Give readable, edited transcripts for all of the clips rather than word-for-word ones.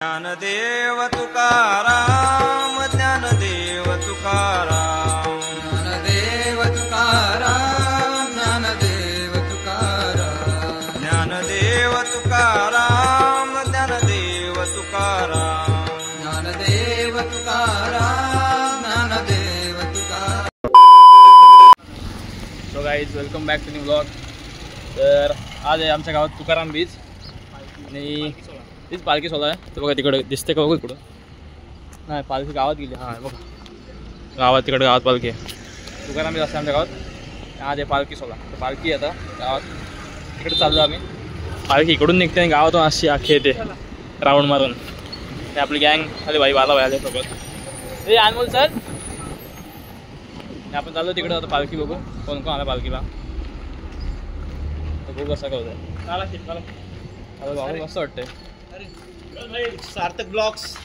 Dnyandev Tukaram Dnyandev Tukaram Dnyandev Tukaram Dnyandev Tukaram Dnyandev Tukaram Dnyandev Tukaram Dnyandev Tukaram Dnyandev Tukaram. So guys welcome back to new blog. तर आज आहे आमच्या गावात तुकाराम बीच आणि तीच पालखी सोहळा आहे. तर बघा तिकडे दिसते का बघा इकडं. नाही पालखी गावात गेली. हां बघा गावात तिकडे गावात पालखी आहे. तुकाराम बीच असते आमच्या गावात. आज आहे पालखी सोहळा. तर पालखी आता गावात तिकडे चाललो आम्ही. पालखी इकडून निघते आणि गावातून अशी अख्खी येते राऊंड मारून. ते आपली गँग आले भाई बाला भाई आले सोबत. हे अनमोल सर आपण चाललो तिकडे. आता पालखी बघू कोण कोण आला पालखीला. तर बघू कसं काय होतं. मस्त वाटतंय. सार्थक ब्लॉग्स.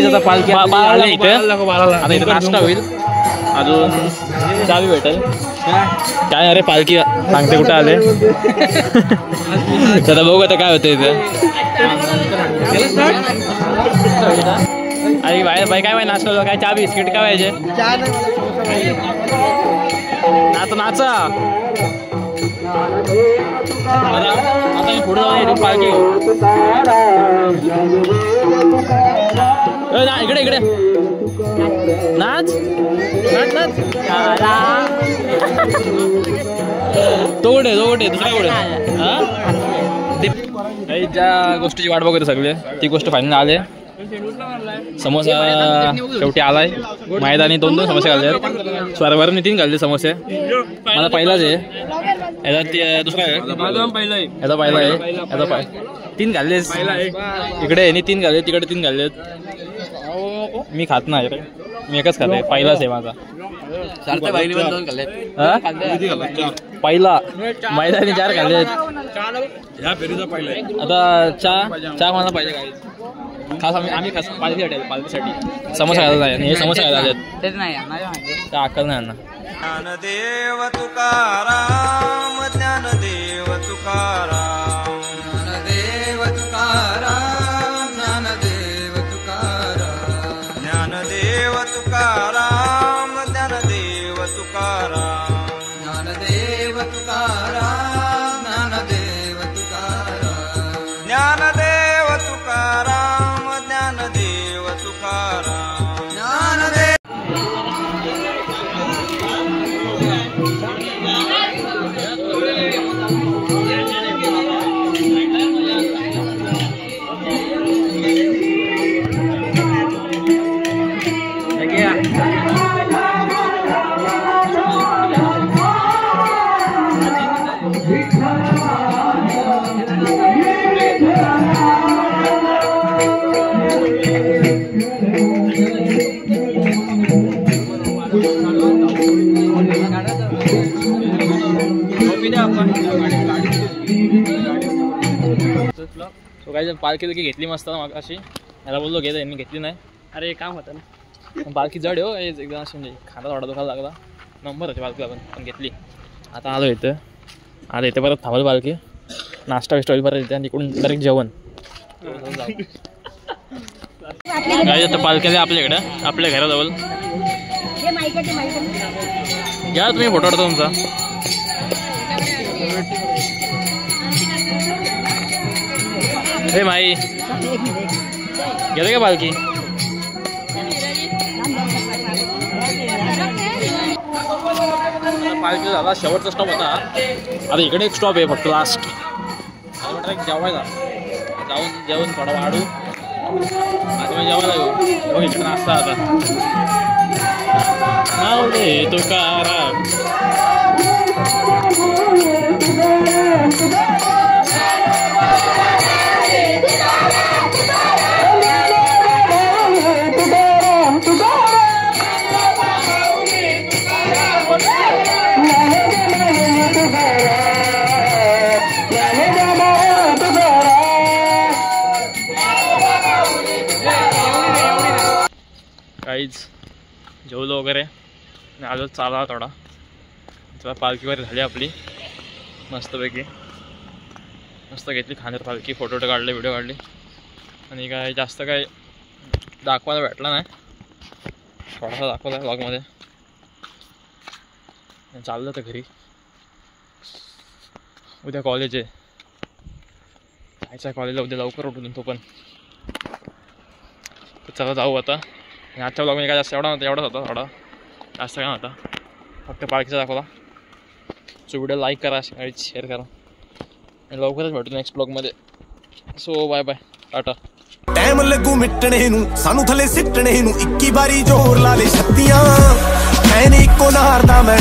आता पालखी आले इथे. आता इथे नाश्ता होईल. अजून चावी भेटेल. काय अरे पालखी सांगते कुठं आले. तर बघू आता काय होतं इथे. अरे बाय बाय काय माहिती नाश्ता काय चहा बिस्किट काय पाहिजे. नाच नाचा. आता मी पुढे जाऊन पालखी इकडे इकडे नाच नाच नाच. तो कुठे दुसरा कुठे. ज्या गोष्टीची वाट बघत सगळे ती गोष्ट फायनल आले. समोसा शेवटी आलाय. मैदानी दोन समोसे घालले. स्वरवरने 3 घालले समोसे. मला पहिलाच आहे. याचा दुसरा आहे. याचा पहिला आहे. याचा 3 घाललेस इकडे. 3 घालले तिकडे 3 घाललेत. मी खात नाही रे. मी एकच खाते. पहिलाच आहे माझा. पहिला मैदानी 4 घाललेत. आता चहा मला पाहिजे काय खास. आम्ही खास पालखीसाठी समोसा घालत आहे. हे समोसा घालत त्या अक्कल नाही यांना. ज्ञानदेव तुकाराम ज्ञानदेव तुकाराम ज्ञानदेव तुकाराम ज्ञानदेव तुकाराम ज्ञानदेव तुकाराम ज्ञानदेव तुकाराम ज्ञानदेव तुकाराम ज्ञानदेव तुकाराम ज्ञानदेव तुकाराम ज्ञानदेव तुकाराम ज्ञानदेव. तो काय पालखी घेतली मस्त मग अशी. याला बोललो घेत मी घेतली नाही. अरे काम होतं ना. पालखी जड हो एकदम अशी म्हणजे खांदा थोडा दुखायला लागला. नंबर होते पालखीला पण घेतली. आता आलो इथं. आता इथे परत थांबलं पालखी. नाश्ता विष्टा होईल परत इथे आणि तिकडून डायरेक्ट जेवण. काय आता पालख्या आपल्याकडं आपल्या घराजवळ घ्या तुम्ही फोटो काढतो तुमचा. हे माई गेलं का पालखी. पालखी झाला शेवटचा स्टॉप होता. आता इकडे एक स्टॉप आहे फक्त लास्ट. म्हटलं जेवायला जाऊन जेवण थोडं वाढू आता जेवायला येऊ. मग इकडे नाश्ता आता नाव दे तुकाराम. काहीच जेवलो वगैरे आणि आलो चाला थोडा. तेव्हा पालखी वगैरे झाली आपली मस्तपैकी. मस्त घेतली खाण्यात पालखी. फोटो काढले व्हिडिओ काढले आणि काय जास्त काय दाखवायला भेटला नाही. थोडासा दाखवला ब्लॉगमध्ये. चाललं तर घरी. उद्या कॉलेज आहे. जायचं कॉलेजला उद्या लवकर उठून तो पण. चला जाऊ आता. आणि आजच्या ब्लॉगमध्ये काय जास्त एवढाच होता. थोडा जास्त काय नव्हता. फक्त पालखीचा दाखवला. सो व्हिडिओ लाईक करा शेअर करा आणि लवकरच भेटू नेक्स्ट ब्लॉगमध्ये. So bye bye tata. Time लगू मिटने नू सानू थले सिटने नू 21 बारी जोर ला ले छत्तियां ऐ नी को नारदा मैं.